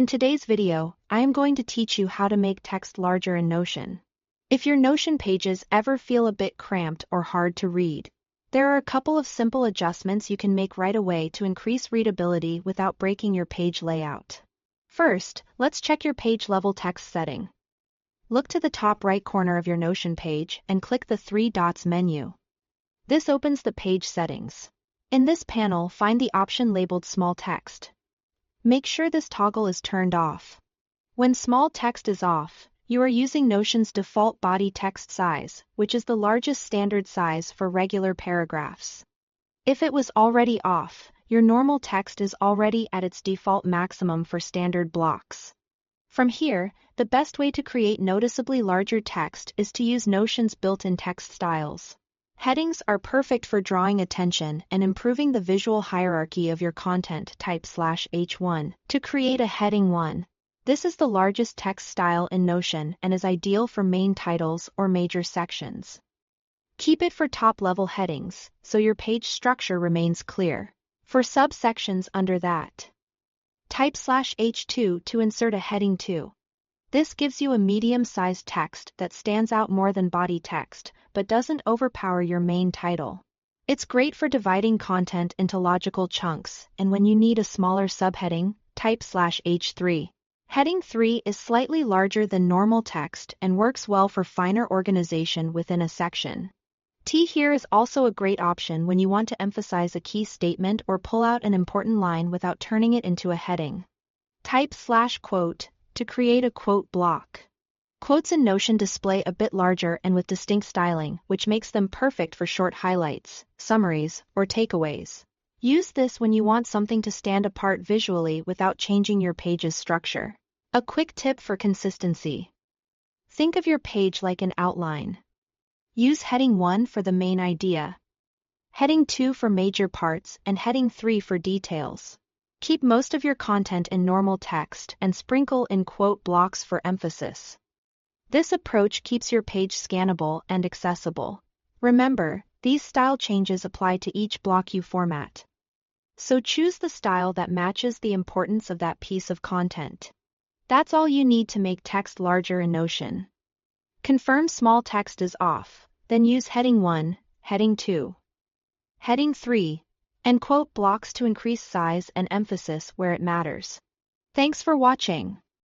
In today's video, I am going to teach you how to make text larger in Notion. If your Notion pages ever feel a bit cramped or hard to read, there are a couple of simple adjustments you can make right away to increase readability without breaking your page layout. First, let's check your page level text setting. Look to the top right corner of your Notion page and click the three dots menu. This opens the page settings. In this panel, find the option labeled Small Text. Make sure this toggle is turned off. When small text is off, you are using Notion's default body text size, which is the largest standard size for regular paragraphs. If it was already off, your normal text is already at its default maximum for standard blocks. From here, the best way to create noticeably larger text is to use Notion's built-in text styles. Headings are perfect for drawing attention and improving the visual hierarchy of your content. Type /H1 to create a heading 1. This is the largest text style in Notion and is ideal for main titles or major sections. Keep it for top-level headings, so your page structure remains clear. For subsections under that, type /H2 to insert a heading 2. This gives you a medium-sized text that stands out more than body text, but doesn't overpower your main title. It's great for dividing content into logical chunks, and when you need a smaller subheading, type /H3. Heading 3 is slightly larger than normal text and works well for finer organization within a section. T here is also a great option when you want to emphasize a key statement or pull out an important line without turning it into a heading. Type /quote to create a quote block. Quotes in Notion display a bit larger and with distinct styling, which makes them perfect for short highlights, summaries, or takeaways. Use this when you want something to stand apart visually without changing your page's structure. A quick tip for consistency. Think of your page like an outline. Use heading 1 for the main idea, heading 2 for major parts, and heading 3 for details. Keep most of your content in normal text and sprinkle in quote blocks for emphasis. This approach keeps your page scannable and accessible. Remember, these style changes apply to each block you format. So choose the style that matches the importance of that piece of content. That's all you need to make text larger in Notion. Confirm small text is off, then use heading 1, heading 2, heading 3, and quote blocks to increase size and emphasis where it matters. Thanks for watching.